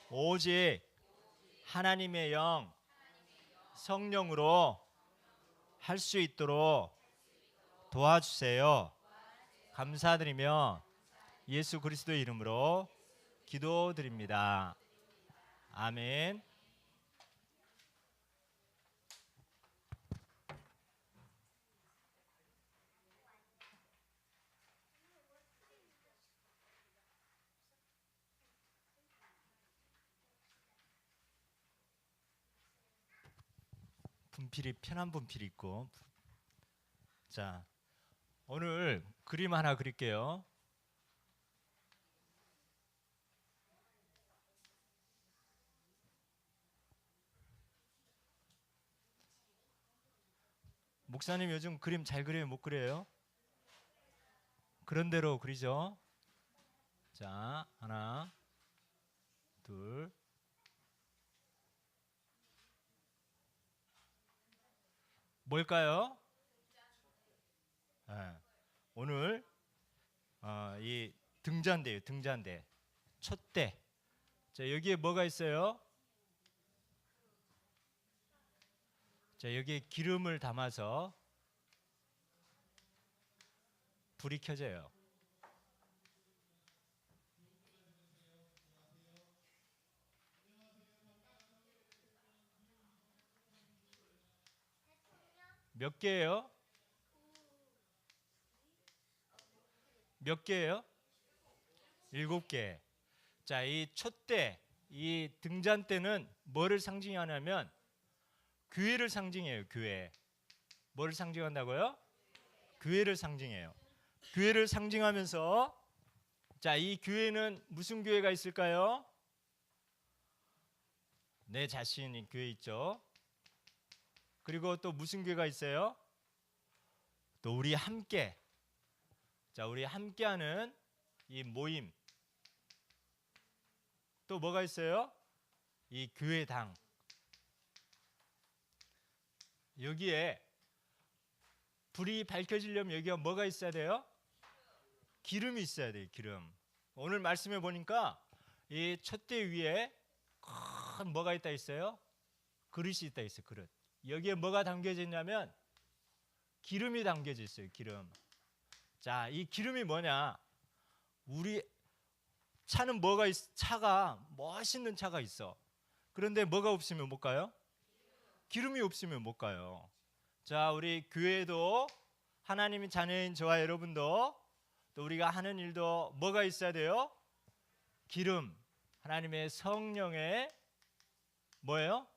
오직 하나님의 영 성령으로 할 수 있도록 도와주세요. 감사드리며 예수 그리스도의 이름으로 기도드립니다. 아멘. 분필이 편한 분필이 있고. 자, 오늘 그림 하나 그릴게요. 목사님 요즘 그림 잘 그려요, 못 그려요? 그런 대로 그리죠. 자, 하나, 둘. 뭘까요? 네. 오늘 이 등잔대예요. 등잔대. 촛대. 자, 여기에 뭐가 있어요? 자, 여기에 기름을 담아서 불이 켜져요. 몇 개예요? 몇 개예요? 7개. 자, 이 촛대, 이 등잔대는 뭐를 상징하냐면 교회를 상징해요. 교회. 뭐를 상징한다고요? 교회를 상징해요. 교회를 상징하면서 자, 이 교회는 무슨 교회가 있을까요? 내 자신이 교회 있죠. 그리고 또 무슨 교회가 있어요? 또 우리 함께. 자, 우리 함께하는 이 모임. 또 뭐가 있어요? 이 교회당. 여기에 불이 밝혀지려면 여기가 뭐가 있어야 돼요? 기름이 있어야 돼요. 기름. 오늘 말씀해 보니까 이 촛대 위에 큰 뭐가 있다 있어요? 그릇이 있다 있어요. 그릇. 여기에 뭐가 담겨져 있냐면 기름이 담겨져 있어요. 기름. 자, 이 기름이 뭐냐? 우리 차는 뭐가 차가 멋있는 차가 있어. 그런데 뭐가 없으면 못 가요? 기름이 없으면 못 가요. 자, 우리 교회도 하나님의 자녀인 저와 여러분도 또 우리가 하는 일도 뭐가 있어야 돼요? 기름. 하나님의 성령의 뭐예요?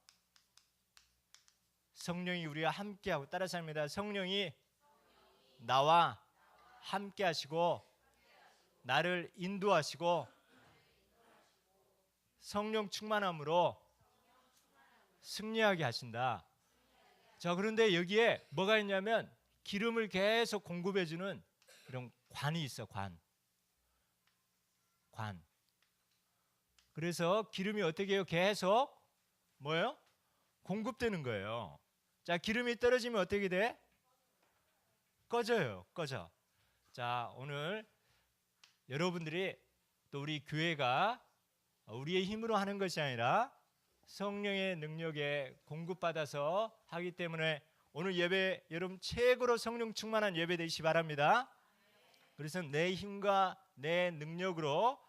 성령이 우리와 함께하고 따라서 합니다. 성령이 나와 함께 하시고 나를 인도하시고 성령 충만함으로 승리하게 하신다. 자, 그런데 여기에 뭐가 있냐면 기름을 계속 공급해 주는 이런 관이 있어. 관. 그래서 기름이 어떻게 해요? 계속 뭐예요? 공급되는 거예요. 자, 기름이 떨어지면 어떻게 돼? 꺼져요. 꺼져. 자, 오늘 여러분들이 또 우리 교회가 우리의 힘으로 하는 것이 아니라 성령의 능력에 공급받아서 하기 때문에 오늘 예배 여러분 최고로 성령 충만한 예배 되시기 바랍니다. 그래서 내 힘과 내 능력으로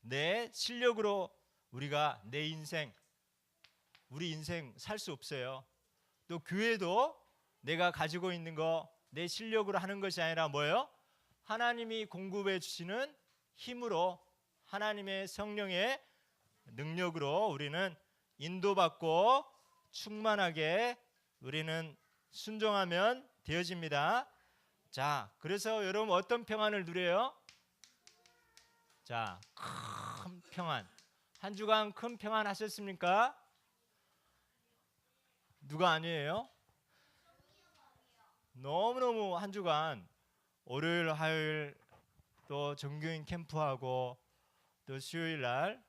내 실력으로 우리가 내 인생 우리 인생 살 수 없어요. 또 교회도 내가 가지고 있는 거 내 실력으로 하는 것이 아니라 뭐예요? 하나님이 공급해 주시는 힘으로 하나님의 성령의 능력으로 우리는 인도받고 충만하게 우리는 순종하면 되어집니다. 자, 그래서 여러분 어떤 평안을 누려요? 자, 큰 평안. 한 주간 큰 평안 하셨습니까? 누가 아니에요? 너무너무 한 주간 월요일, 화요일 또 정교인 캠프하고 또 수요일 날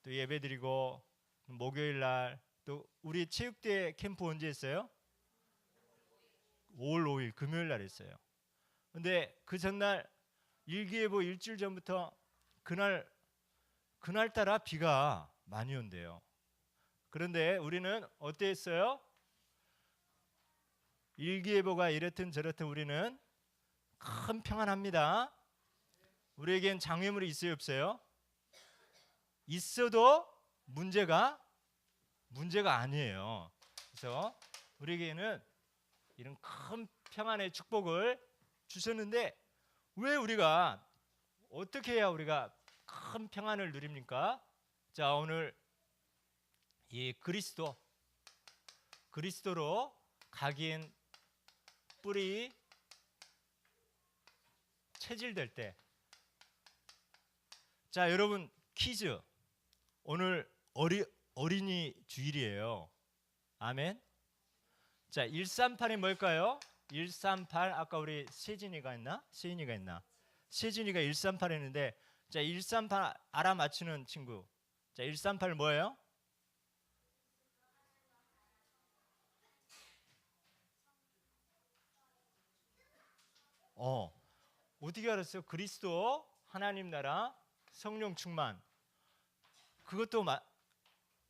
또 예배드리고 목요일 날 또 우리 체육대 캠프 언제 했어요? 5월 5일 금요일 날 했어요. 근데 그 전날 일기예보 일주일 전부터 그날따라 비가 많이 온대요. 그런데 우리는 어땠어요? 일기예보가 이렇든 저렇든 우리는 큰 평안합니다. 우리에겐 장애물이 있어요, 없어요? 있어도 문제가 아니에요. 그래서 우리에게는 이런 큰 평안의 축복을 주셨는데 왜 우리가 어떻게 해야 우리가 큰 평안을 누립니까? 자, 오늘 이 그리스도로 각인 뿌리 체질될 때, 자, 여러분 퀴즈. 오늘 어린이 주일이에요. 아멘. 자, 138이 뭘까요? 138 아까 우리 세진이가 했나? 세진이가 138 했는데, 자, 138 알아맞히는 친구. 자, 138 뭐예요? 어떻게 알았어요? 그리스도, 하나님 나라, 성령 충만.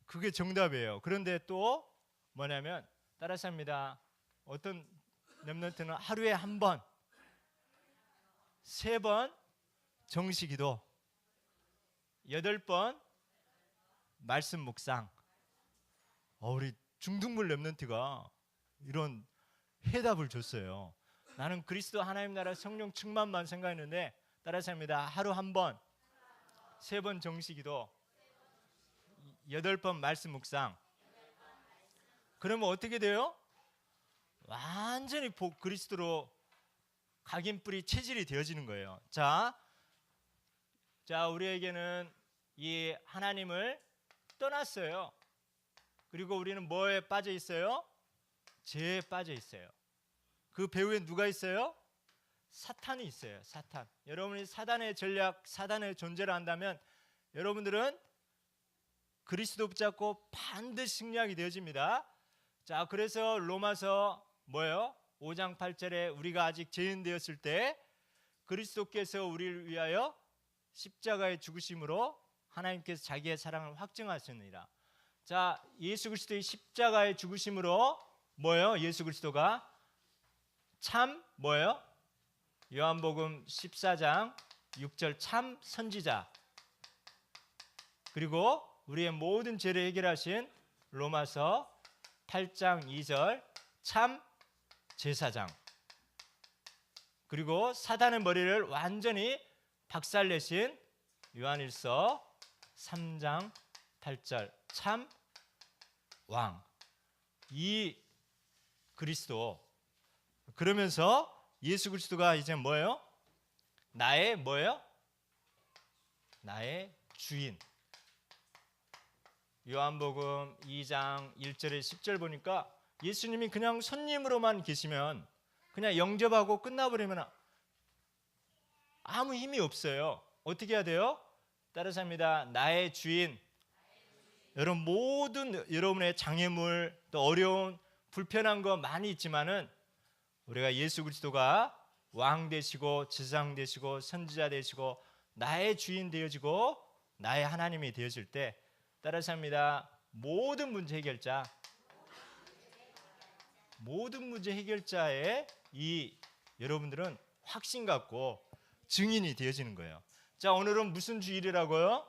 그게 정답이에요. 그런데 또 뭐냐면 따라서 합니다. 어떤 렘넌트는 하루에 한 번, 3번 정식기도, 8번 말씀 묵상. 우리 중등부 렘넌트가 이런 해답을 줬어요. 나는 그리스도 하나님 나라 성령 충만만 생각했는데 따라서 합니다. 하루 한 번, 3번 정식기도, 8번 말씀 묵상. 그러면 어떻게 돼요? 완전히 그리스도로 각인 뿌리 체질이 되어지는 거예요. 자, 우리에게는 이 하나님을 떠났어요. 그리고 우리는 뭐에 빠져 있어요? 죄에 빠져 있어요. 그 배후에 누가 있어요? 사탄이 있어요. 사탄. 여러분이 사단의 전략, 사단의 존재를 안다면 여러분들은 그리스도 붙잡고 반드시 승리하게 되어집니다. 자, 그래서 로마서 뭐예요? 5장 8절에 우리가 아직 죄인 되었을 때 그리스도께서 우리를 위하여 십자가에 죽으심으로 하나님께서 자기의 사랑을 확증하셨느니라. 자, 예수 그리스도의 십자가에 죽으심으로 뭐예요? 예수 그리스도가 참 뭐예요? 요한복음 14장 6절 참 선지자, 그리고 우리의 모든 죄를 해결하신 로마서 8장 2절 참 제사장, 그리고 사단의 머리를 완전히 박살내신 요한일서 3장 8절 참 왕. 이 그리스도. 그러면서 예수 그리스도가 이제 뭐예요? 나의 뭐예요? 나의 주인. 요한복음 2장 1절에 10절 보니까 예수님이 그냥 손님으로만 계시면, 그냥 영접하고 끝나버리면 아무 힘이 없어요. 어떻게 해야 돼요? 따라서 합니다. 나의 주인. 여러분 모든 여러분의 장애물, 또 어려운 불편한 거 많이 있지만은 우리가 예수 그리스도가 왕 되시고 제사장 되시고 선지자 되시고 나의 주인 되어지고 나의 하나님이 되어질 때, 따라서 합니다. 모든 문제 해결자의 이 여러분들은 확신 갖고 증인이 되어지는 거예요. 자, 오늘은 무슨 주일이라고요?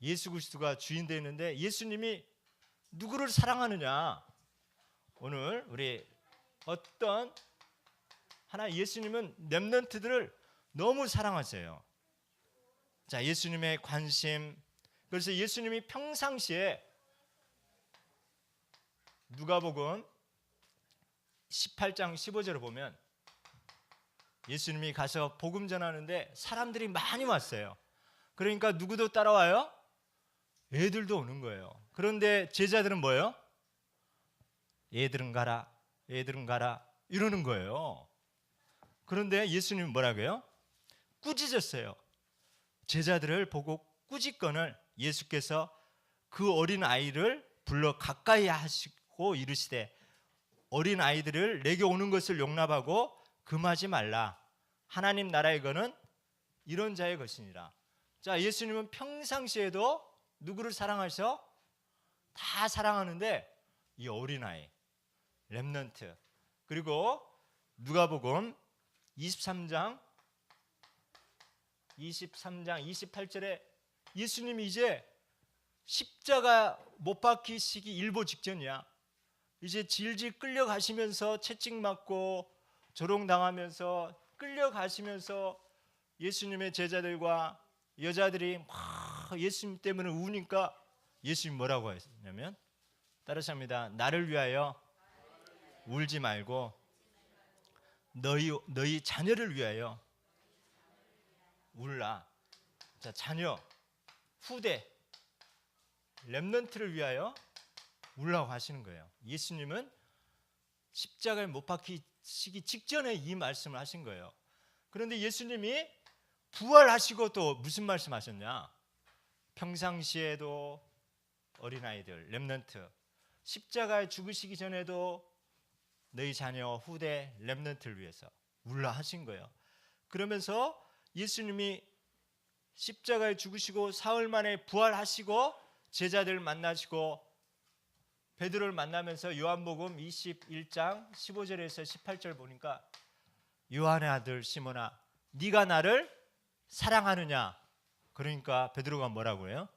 예수 그리스도가 주인 되는데 예수님이 누구를 사랑하느냐? 오늘 우리 어떤 하나, 예수님은 렘넌트들을 너무 사랑하세요. 자, 예수님의 관심. 그래서 예수님이 평상시에 누가복음 18장 15절을 보면 예수님이 가서 복음 전하는데 사람들이 많이 왔어요. 그러니까 누구도 따라와요? 애들도 오는 거예요. 그런데 제자들은 뭐예요? 애들은 가라 이러는 거예요. 그런데 예수님은 뭐라고요? 꾸짖었어요. 제자들을 보고 꾸짖건을 예수께서 그 어린 아이를 불러 가까이 하시고 이르시되 어린 아이들을 내게 오는 것을 용납하고 금하지 말라. 하나님 나라의 거는 이런 자의 것이니라. 자, 예수님은 평상시에도 누구를 사랑하셔? 다 사랑하는데 이 어린아이, 렘넌트. 그리고 누가복음 23장 28절에 예수님이 이제 십자가 못 박히시기 일보 직전이야. 이제 질질 끌려가시면서 채찍맞고 조롱당하면서 끌려가시면서 예수님의 제자들과 여자들이 막 예수님 때문에 우니까 예수님 뭐라고 했냐면 따라서 합니다. 나를 위하여 울지 말고 너희 자녀를 위하여 울라. 자, 자녀, 후대, 렘넌트를 위하여 울라고 하시는 거예요. 예수님은 십자가에 못 박히시기 직전에 이 말씀을 하신 거예요. 그런데 예수님이 부활하시고 또 무슨 말씀하셨냐? 평상시에도 어린아이들, 렘넌트, 십자가에 죽으시기 전에도 너희 자녀, 후대, 렘넌트를 위해서 울라 하신 거예요. 그러면서 예수님이 십자가에 죽으시고 사흘 만에 부활하시고 제자들 만나시고 베드로를 만나면서 요한복음 21장 15절에서 18절 보니까 요한의 아들 시몬아 네가 나를 사랑하느냐? 그러니까 베드로가 뭐라고 해요?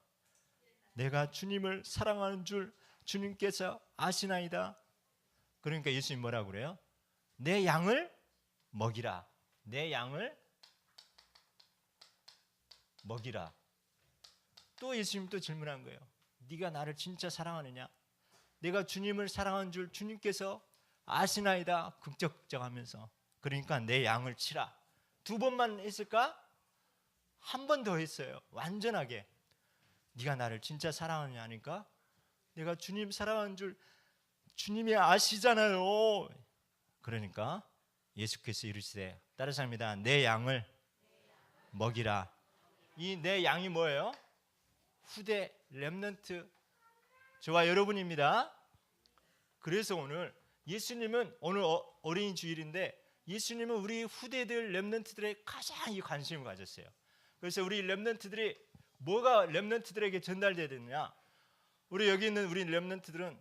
내가 주님을 사랑하는 줄 주님께서 아시나이다. 그러니까 예수님 뭐라고 그래요? 내 양을 먹이라. 내 양을 먹이라. 또 예수님 또 질문한 거예요. 네가 나를 진짜 사랑하느냐? 내가 주님을 사랑하는 줄 주님께서 아시나이다. 극적극적하면서. 그러니까 내 양을 치라. 두 번만 했을까? 한 번 더 했어요. 완전하게. 네가 나를 진짜 사랑하느냐 하니까 내가 주님 사랑하는 줄 주님이 아시잖아요. 그러니까 예수께서 이르시되 따라서 합니다. 내 양을 먹이라. 이 내 양이 뭐예요? 후대, 렘넌트, 저와 여러분입니다. 그래서 오늘 예수님은 오늘 어린이 주일인데 예수님은 우리 후대들, 렘넌트들의 가장 이 관심을 가졌어요. 그래서 우리 렘넌트들이 뭐가 렘넌트들에게 전달돼야 되느냐? 우리 여기 있는 우리 렘넌트들은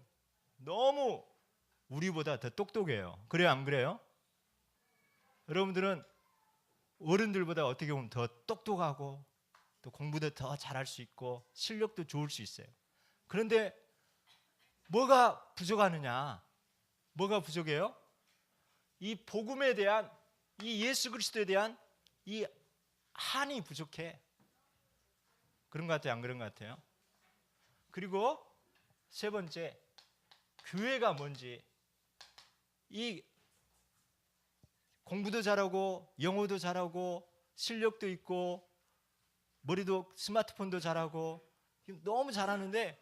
너무 우리보다 더 똑똑해요. 그래요, 안 그래요? 여러분들은 어른들보다 어떻게 보면 더 똑똑하고 또 공부도 더 잘할 수 있고 실력도 좋을 수 있어요. 그런데 뭐가 부족하느냐? 뭐가 부족해요? 이 복음에 대한 이 예수 그리스도에 대한 이 한이 부족해. 그런 것 같아요, 안 그런 것 같아요? 그리고 세 번째, 교회가 뭔지. 이 공부도 잘하고 영어도 잘하고 실력도 있고 머리도 스마트폰도 잘하고 너무 잘하는데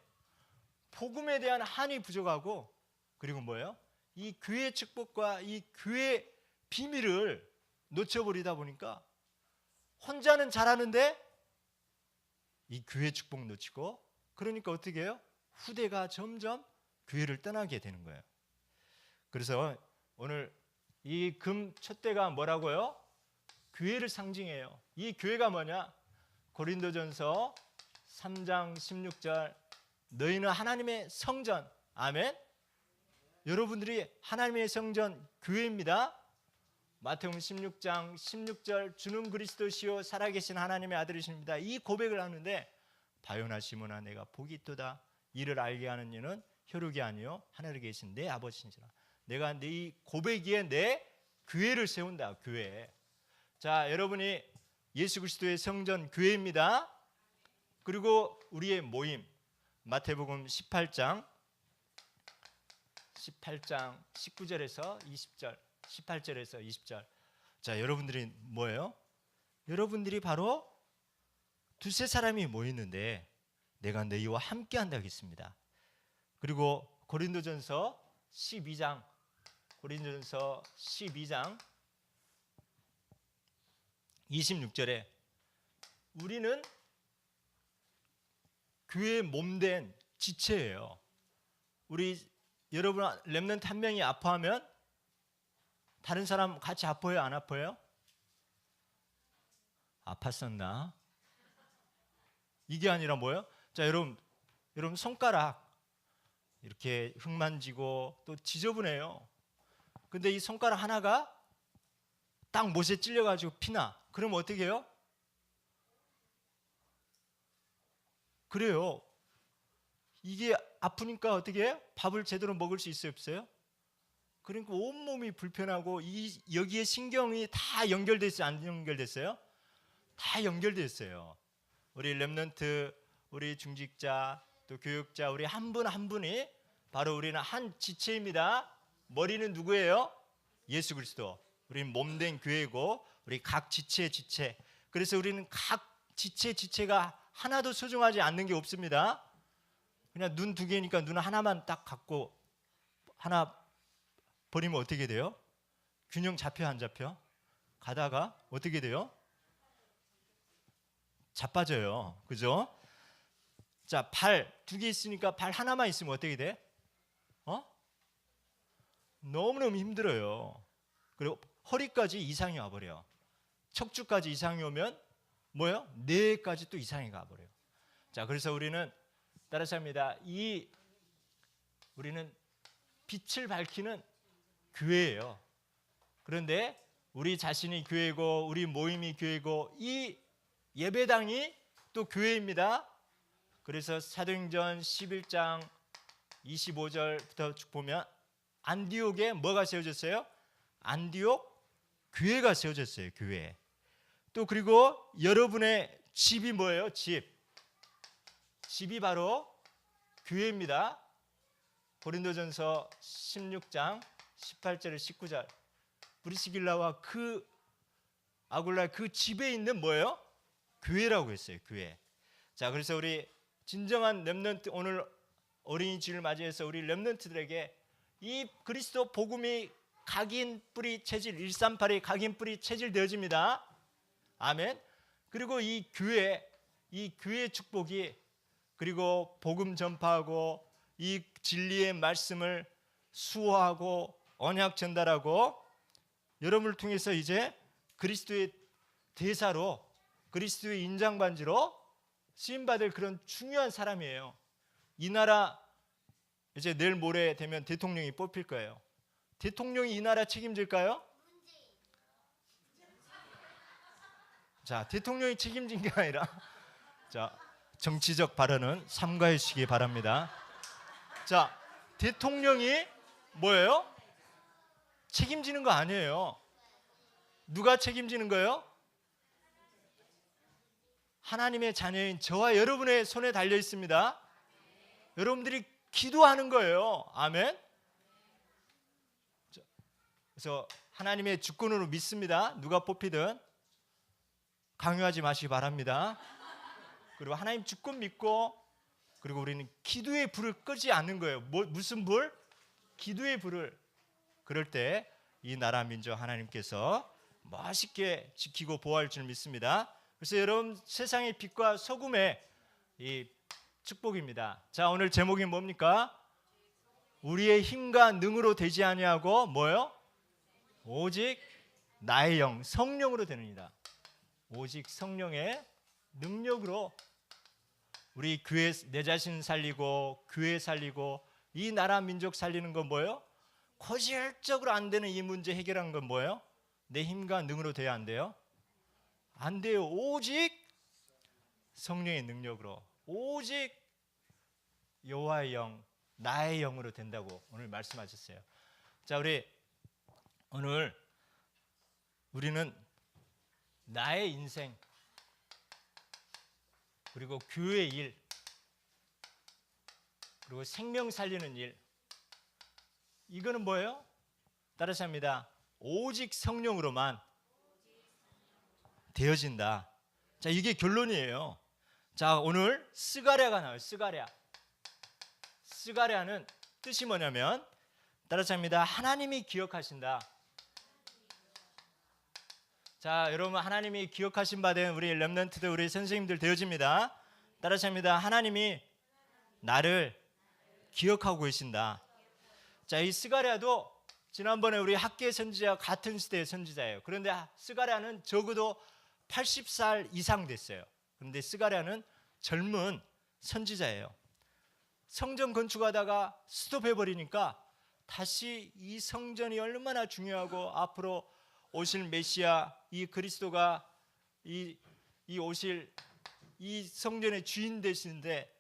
복음에 대한 한이 부족하고 그리고 뭐예요? 이 교회의 축복과 이 교회의 비밀을 놓쳐버리다 보니까 혼자는 잘하는데 이 교회 축복 놓치고 그러니까 어떻게 해요? 후대가 점점 교회를 떠나게 되는 거예요. 그래서 오늘 이 금 촛대가 뭐라고요? 교회를 상징해요. 이 교회가 뭐냐? 고린도전서 3장 16절 너희는 하나님의 성전. 아멘. 여러분들이 하나님의 성전 교회입니다. 마태복음 16장 16절 주는 그리스도시요 살아계신 하나님의 아들이십니다. 이 고백을 하는데 바요나 시몬아 내가 복이 있도다. 이를 알게 하는 이는 혈육이 아니요 하늘에 계신 내 아버지시니라. 내가 네 고백에 내 교회를 세운다. 교회. 자, 여러분이 예수 그리스도의 성전 교회입니다. 그리고 우리의 모임 마태복음 18장 19절에서 20절 18절에서 20절. 자, 여러분들이 뭐예요? 여러분들이 바로 두세 사람이 모이는데 내가 너희와 함께 한다고 했습니다. 그리고 고린도전서 12장 26절에 우리는 교회의 몸된 지체예요. 우리 여러분 렘넌트 한 명이 아파하면 다른 사람 같이 아파요, 안 아파요? 아팠었나? 이게 아니라 뭐예요? 자, 여러분 손가락 이렇게 흙 만지고 또 지저분해요. 근데 이 손가락 하나가 딱 못에 찔려가지고 피나. 그럼 어떻게 해요? 그래요. 이게 아프니까 어떻게 해요? 밥을 제대로 먹을 수 있어요, 없어요? 그러니까 온몸이 불편하고 여기에 신경이 다 연결됐어요, 안 연결됐어요? 다 연결됐어요. 우리 렘넌트, 우리 중직자, 또 교육자, 우리 한 분 한 분이 바로 우리는 한 지체입니다. 머리는 누구예요? 예수 그리스도. 우리는 몸된 교회고 우리 각 지체. 그래서 우리는 각 지체가 하나도 소중하지 않는 게 없습니다. 그냥 눈 두 개니까 눈 하나만 딱 갖고 하나 버리면 어떻게 돼요? 균형 잡혀 안 잡혀? 가다가 어떻게 돼요? 자빠져요. 그죠? 자, 발 두 개 있으니까 발 하나만 있으면 어떻게 돼? 너무너무 힘들어요. 그리고 허리까지 이상이 와버려. 척추까지 이상이 오면 뭐예요? 뇌까지 또 이상이 가버려요. 자, 그래서 우리는 따라서 합니다. 우리는 빛을 밝히는 교회예요. 그런데 우리 자신이 교회고 우리 모임이 교회고 이 예배당이 또 교회입니다. 그래서 사도행전 11장 25절부터 쭉 보면 안디옥에 뭐가 세워졌어요? 안디옥 교회가 세워졌어요. 교회. 또 그리고 여러분의 집이 뭐예요? 집이 바로 교회입니다. 고린도전서 16장 18절 19절 브리스길라와 그 아굴라 그 집에 있는 뭐예요? 교회라고 했어요. 교회. 자, 그래서 우리 진정한 렘넌트, 오늘 어린이 주일을 맞이해서 우리 렘넌트들에게 이 그리스도 복음이 각인 뿌리 체질 138이 각인 뿌리 체질 되어집니다. 아멘. 그리고 이 교회의 축복이 그리고 복음 전파하고 이 진리의 말씀을 수호하고 언약 전달하고 여러분을 통해서 이제 그리스도의 대사로 그리스도의 인장반지로 쓰임받을 그런 중요한 사람이에요. 이 나라 이제 내일 모레 되면 대통령이 뽑힐 거예요. 대통령이 이 나라 책임질까요? 자, 대통령이 책임진 게 아니라 자, 정치적 발언은 삼가해 주시기 바랍니다. 자, 대통령이 뭐예요? 책임지는 거 아니에요. 누가 책임지는 거예요? 하나님의 자녀인 저와 여러분의 손에 달려 있습니다. 여러분들이 기도하는 거예요. 아멘. 그래서 하나님의 주권으로 믿습니다. 누가 뽑히든 강요하지 마시기 바랍니다. 그리고 하나님 주권 믿고 그리고 우리는 기도의 불을 끄지 않는 거예요. 무슨 불? 기도의 불을. 그럴 때 이 나라 민족 하나님께서 멋있게 지키고 보호할 줄 믿습니다. 그래서 여러분 세상의 빛과 소금의 이 축복입니다. 자, 오늘 제목이 뭡니까? 우리의 힘과 능으로 되지 아니하고 뭐요? 오직 나의 영 성령으로 되느니라. 오직 성령의 능력으로 우리 교회 내 자신 살리고 교회 살리고 이 나라 민족 살리는 건 뭐예요? 거실적으로 안 되는 이 문제 해결하는 건 뭐예요? 내 힘과 능으로 돼야 안 돼요? 안 돼요. 오직 성령의 능력으로 오직 여호와의 영 나의 영으로 된다고 오늘 말씀하셨어요. 자, 우리는 나의 인생 그리고 교회의 일 그리고 생명 살리는 일 이거는 뭐예요? 따라서 합니다. 오직 성령으로만 되어진다. 자, 이게 결론이에요. 자, 오늘 스가랴가 나와요. 스가랴는 뜻이 뭐냐면 따라서 합니다. 하나님이 기억하신다. 자, 여러분 하나님이 기억하신 바 된 우리 렘넌트들 우리 선생님들 되어집니다. 따라서 합니다. 하나님이 나를 기억하고 계신다. 자, 이 스가랴도 지난번에 우리 학계 선지자 같은 시대의 선지자예요. 그런데 스가랴는 적어도 80살 이상 됐어요. 그런데 스가랴는 젊은 선지자예요. 성전 건축하다가 스톱해 버리니까 다시 이 성전이 얼마나 중요하고 앞으로 오실 메시아 이 그리스도가 이 오실 이 성전의 주인 되시는데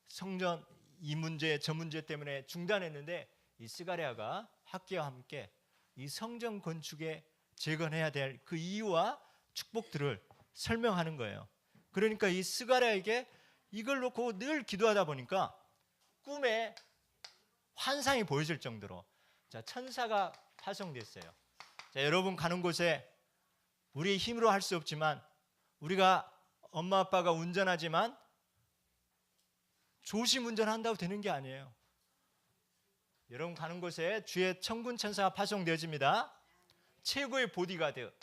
성전 이 문제 저 문제 때문에 중단했는데 이 스가랴가 학기와 함께 이 성전 건축에 재건해야 될 그 이유와 축복들을 설명하는 거예요. 그러니까 이 스가랴에게 이걸 놓고 늘 기도하다 보니까 꿈에 환상이 보여질 정도로 자, 천사가 파송됐어요. 자, 여러분 가는 곳에 우리의 힘으로 할 수 없지만 우리가 엄마 아빠가 운전하지만 조심 운전한다고 되는 게 아니에요. 여러분 가는 곳에 주의 천군 천사가 파송되어집니다. 최고의 보디가드.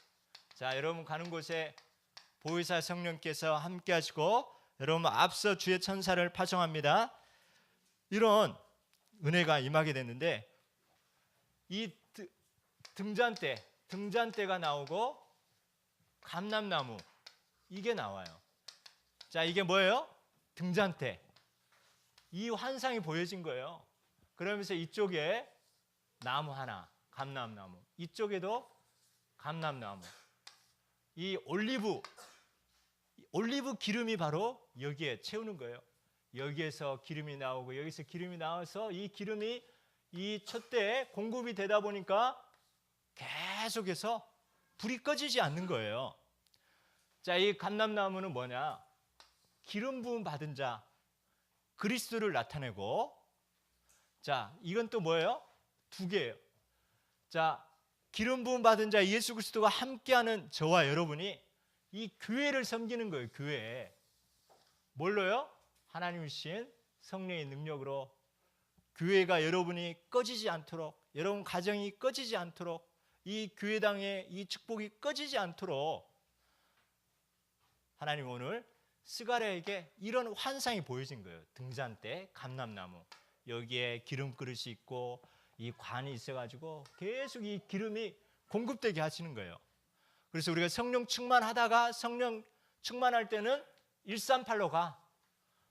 자, 여러분 가는 곳에 보혜사 성령께서 함께 하시고 여러분 앞서 주의 천사를 파송합니다. 이런 은혜가 임하게 됐는데 이 등잔대가 나오고 감람나무 이게 나와요. 자, 이게 뭐예요? 등잔대. 이 환상이 보여진 거예요. 그러면서 이쪽에 나무 하나, 감람나무. 이쪽에도 감람나무. 이 올리브 기름이 바로 여기에 채우는 거예요. 여기에서 기름이 나오고 여기서 기름이 나와서 이 기름이 이 촛대에 공급이 되다 보니까 계속해서 불이 꺼지지 않는 거예요. 자, 이 감람나무는 뭐냐? 기름 부음 받은 자 그리스도를 나타내고, 자, 이건 또 뭐예요? 두 개예요. 자, 기름 부음 받은 자 예수 그리스도가 함께하는 저와 여러분이 이 교회를 섬기는 거예요. 교회. 뭘로요? 하나님이신 성령의 능력으로 교회가 여러분이 꺼지지 않도록, 여러분 가정이 꺼지지 않도록, 이 교회당의 이 축복이 꺼지지 않도록 하나님 오늘 스가랴에게 이런 환상이 보여진 거예요. 등잔대, 감람나무. 여기에 기름 그릇이 있고 이 관이 있어가지고 계속 이 기름이 공급되게 하시는 거예요. 그래서 우리가 성령 충만하다가 성령 충만할 때는 138로 가.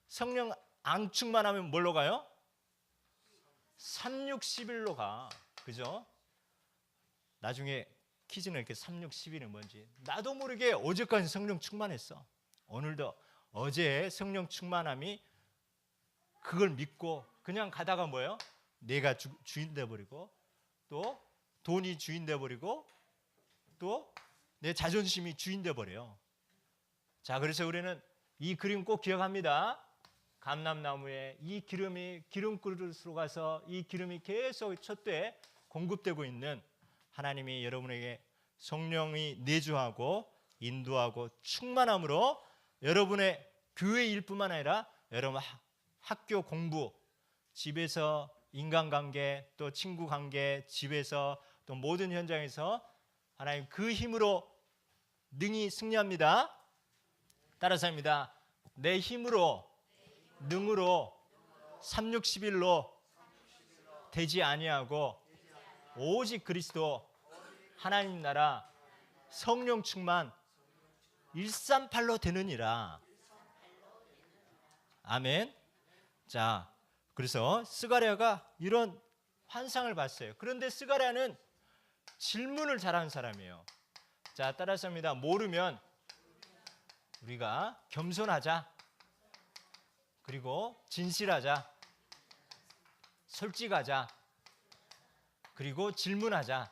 성령 안 충만하면 뭘로 가요? 3611로 가. 그죠? 나중에 퀴즈는 이렇게 3611은 뭔지. 나도 모르게 어제까지 성령 충만했어. 오늘도 어제 성령 충만함이 그걸 믿고 그냥 가다가 뭐예요? 내가 주인 돼버리고 또 돈이 주인 돼버리고 또 내 자존심이 주인 돼버려요. 자, 그래서 우리는 이 그림 꼭 기억합니다. 감람나무에 이 기름이 기름 그릇으로 가서 이 기름이 계속 촛대에 공급되고 있는 하나님이 여러분에게 성령이 내주하고 인도하고 충만함으로 여러분의 교회 일뿐만 아니라 여러분 학교 공부, 집에서 인간관계, 또 친구관계, 집에서 또 모든 현장에서 하나님 그 힘으로 능히 승리합니다. 따라서 합니다. 내 힘으로 능으로 361로 되지 아니하고 오직 그리스도 하나님 나라 성령 충만 138로 되느니라. 아멘. 자, 그래서 스가랴가 이런 환상을 봤어요. 그런데 스가랴는 질문을 잘하는 사람이에요. 자, 따라서 합니다. 모르면 우리가 겸손하자. 그리고 진실하자. 솔직하자. 그리고 질문하자.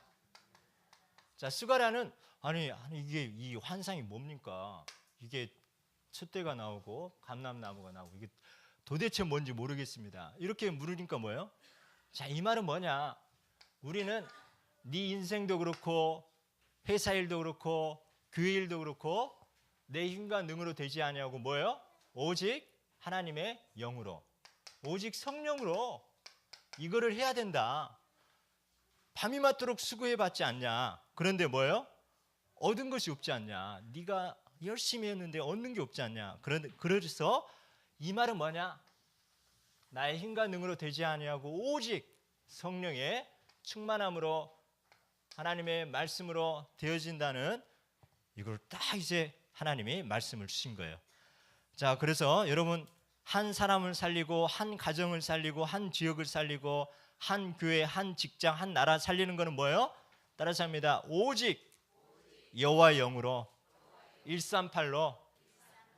자, 스가랴는 아니 이게 이 환상이 뭡니까? 이게 촛대가 나오고 감람나무가 나오고 이게 도대체 뭔지 모르겠습니다. 이렇게 물으니까 뭐예요? 자, 이 말은 뭐냐? 우리는 네 인생도 그렇고 회사 일도 그렇고 교회 일도 그렇고 내 힘과 능으로 되지 아니하고 뭐예요? 오직 하나님의 영으로, 오직 성령으로 이거를 해야 된다. 밤이 맞도록 수고해봤지 않냐? 그런데 뭐예요? 얻은 것이 없지 않냐? 네가 열심히 했는데 얻는 게 없지 않냐? 그래서 이 말은 뭐냐? 나의 힘과 능으로 되지 아니하고 오직 성령의 충만함으로 하나님의 말씀으로 되어진다는 이걸 딱 이제 하나님이 말씀을 주신 거예요. 자, 그래서 여러분 한 사람을 살리고 한 가정을 살리고 한 지역을 살리고 한 교회, 한 직장, 한 나라 살리는 것은 뭐예요? 따라서 합니다. 오직 여호와의 영으로 138로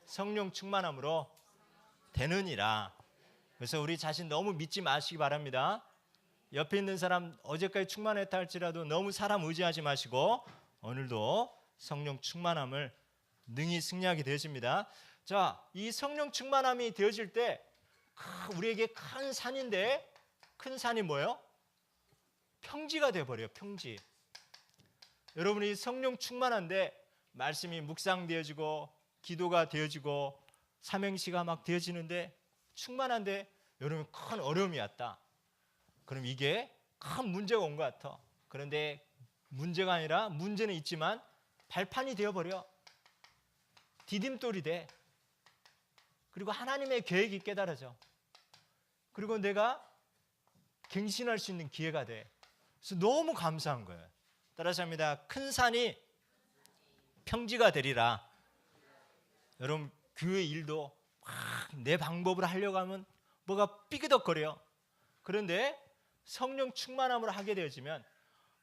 성령 충만함으로 되느니라. 그래서 우리 자신 너무 믿지 마시기 바랍니다. 옆에 있는 사람 어제까지 충만했다 할지라도 너무 사람 의지하지 마시고 오늘도 성령 충만함을 능히 승리하게 되어집니다. 자, 이 성령 충만함이 되어질 때 우리에게 큰 산인데, 큰 산이 뭐예요? 평지가 되어버려요. 평지. 여러분이 성령 충만한데 말씀이 묵상되어지고 기도가 되어지고 삼행시가 막 되어지는데 충만한데 여러분 큰 어려움이 왔다. 그럼 이게 큰 문제가 온 것 같아. 그런데 문제가 아니라 문제는 있지만 발판이 되어버려. 디딤돌이 돼. 그리고 하나님의 계획이 깨달아져. 그리고 내가 갱신할 수 있는 기회가 돼. 그래서 너무 감사한 거예요. 따라서 합니다. 큰 산이 평지가 되리라. 여러분 교회 일도 내 방법으로 하려고 하면 뭐가 삐그덕거려. 그런데 성령 충만함으로 하게 되어지면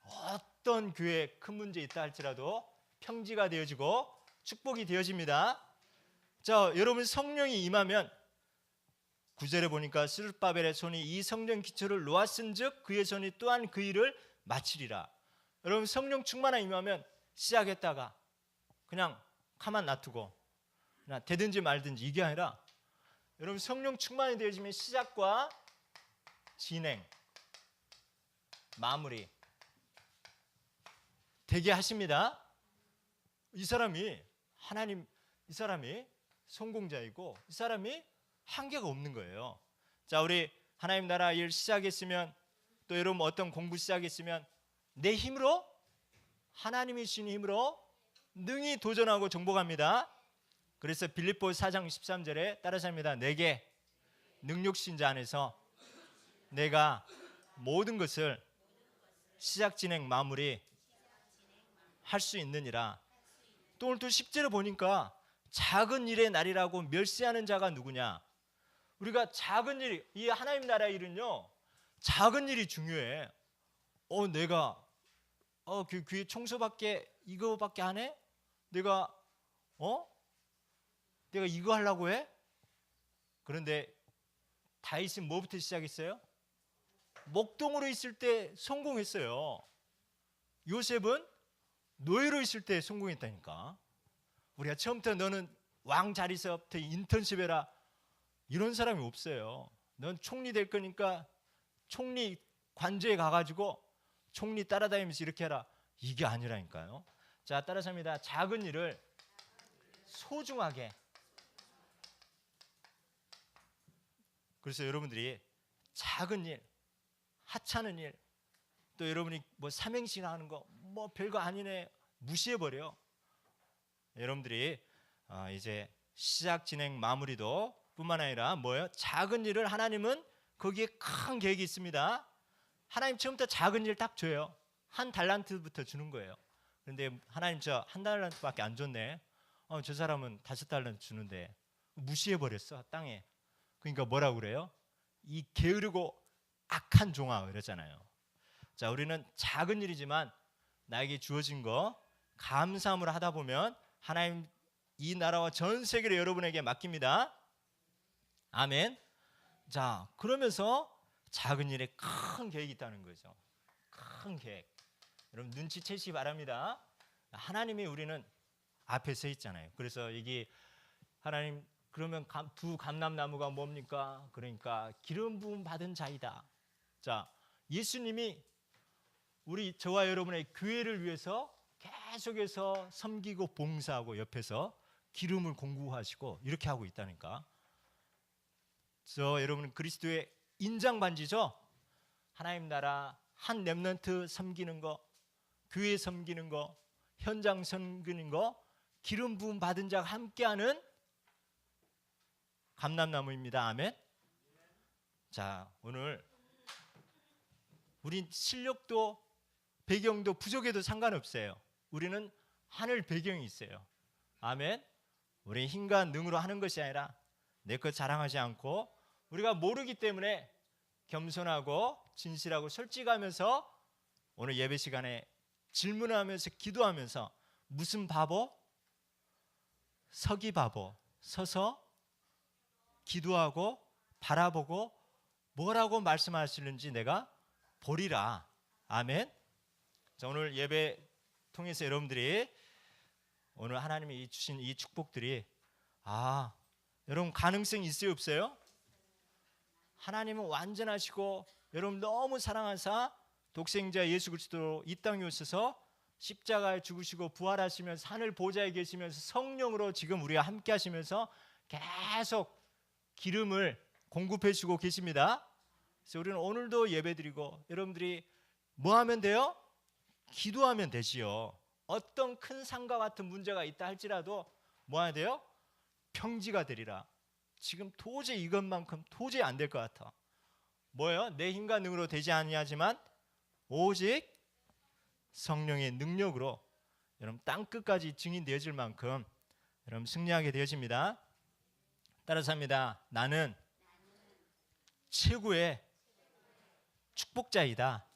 어떤 교회에 큰 문제 있다 할지라도 평지가 되어지고 축복이 되어집니다. 자, 여러분 성령이 임하면 9절에 보니까 스룹바벨의 손이 이 성령 기초를 놓았은즉 그의 손이 또한 그 일을 마치리라. 여러분 성령 충만함 임하면 시작했다가 그냥 가만 놔두고 그냥 되든지 말든지 이게 아니라 여러분 성령 충만이 되어지면 시작과 진행, 마무리 되게 하십니다. 이 사람이 성공자이고 이 사람이 한계가 없는 거예요. 자, 우리 하나님 나라 일 시작했으면 또 여러분 어떤 공부 시작했으면 내 힘으로 하나님이 주신 힘으로 능히 도전하고 정복합니다. 그래서 빌립보 4장 13절에 따라서 합니다. 내게 능력신 자 안에서 내가 모든 것을 시작 진행 마무리 할 수 있느니라. 또 오늘 또 10절에 보니까 작은 일의 날이라고 멸시하는 자가 누구냐? 우리가 작은 일, 이 하나님 나라 일은요 작은 일이 중요해. 내가 그 교회 청소밖에 이거밖에 안 해? 내가 이거 하려고 해? 그런데 다윗은 뭐부터 시작했어요? 목동으로 있을 때 성공했어요. 요셉은 노예로 있을 때 성공했다니까. 우리가 처음부터 너는 왕 자리서부터 인턴십 해라 이런 사람이 없어요. 넌 총리 될 거니까 총리 관저에 가가지고 총리 따라다니면서 이렇게 해라 이게 아니라니까요. 자, 따라서 합니다. 작은 일을 소중하게. 그래서 여러분들이 작은 일, 하찮은 일, 또 여러분이 뭐 삼행시나 하는 거 뭐 별거 아니네 무시해버려. 여러분들이 이제 시작 진행 마무리도 뿐만 아니라 뭐예요? 작은 일을 하나님은 거기에 큰 계획이 있습니다. 하나님 처음부터 작은 일 딱 줘요. 한 달란트부터 주는 거예요. 그런데 하나님 저 한 달란트밖에 안 줬네. 저 사람은 5달란트 주는데 무시해버렸어 땅에. 그러니까 뭐라고 그래요? 이 게으르고 악한 종아 그랬잖아요. 자, 우리는 작은 일이지만 나에게 주어진 거 감사함으로 하다 보면 하나님 이 나라와 전 세계를 여러분에게 맡깁니다. 아멘. 자, 그러면서 작은 일에 큰 계획이 있다는 거죠. 큰 계획. 여러분 눈치채시기 바랍니다. 하나님이 우리는 앞에 서 있잖아요. 그래서 이게 하나님 그러면 두 감람나무가 뭡니까? 그러니까 기름 부음 받은 자이다. 자, 예수님이 저와 여러분의 교회를 위해서 계속해서 섬기고 봉사하고 옆에서 기름을 공급하시고 이렇게 하고 있다니까. 여러분은 그리스도의 인장 반지죠. 하나님 나라 한 렘넌트 섬기는 거, 교회 섬기는 거, 현장 섬기는 거, 기름 부음 받은 자가 함께하는 감람나무입니다. 아멘. 자, 오늘 우린 실력도 배경도 부족해도 상관없어요. 우리는 하늘 배경이 있어요. 아멘. 우리 힘과 능으로 하는 것이 아니라 내 것 자랑하지 않고 우리가 모르기 때문에 겸손하고 진실하고 솔직하면서 오늘 예배 시간에 질문하면서 기도하면서 무슨 바보? 서기 바보. 서서 기도하고 바라보고 뭐라고 말씀하시는지 내가 보리라. 아멘. 자, 오늘 예배 통해서 여러분들이 오늘 하나님이 주신 이 축복들이 여러분 가능성이 있어요 없어요? 하나님은 완전하시고 여러분 너무 사랑하사 독생자 예수 그리스도로 이 땅에 오셔서 십자가에 죽으시고 부활하시면서 하늘 보좌에 계시면서 성령으로 지금 우리와 함께 하시면서 계속 기름을 공급해 주고 계십니다. 그래서 우리는 오늘도 예배드리고 여러분들이 뭐 하면 돼요? 기도하면 되지요. 어떤 큰 산과 같은 문제가 있다 할지라도 뭐 해야 돼요? 평지가 되리라. 지금 도저히 이것만큼 도저히 안 될 것 같아. 뭐예요? 내 힘과 능으로 되지 아니하지만 오직 성령의 능력으로 여러분 땅끝까지 증인되어질 만큼 여러분 승리하게 되어집니다. 따라서 합니다. 나는 최고의 축복자이다.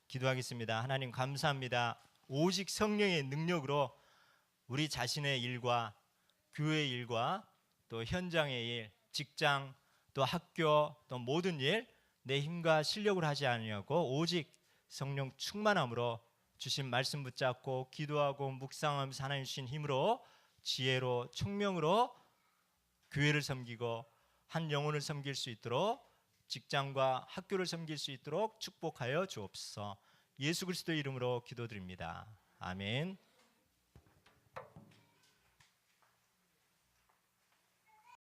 기도하겠습니다. 하나님 감사합니다. 오직 성령의 능력으로 우리 자신의 일과 교회 일과 또 현장의 일, 직장, 또 학교, 또 모든 일 내 힘과 실력으로 하지 아니하고 오직 성령 충만함으로 주신 말씀 붙잡고 기도하고 묵상하면서 하나님 주신 힘으로 지혜로 총명으로 교회를 섬기고 한 영혼을 섬길 수 있도록 직장과 학교를 섬길 수 있도록 축복하여 주옵소서. 예수 그리스도의 이름으로 기도드립니다. 아멘.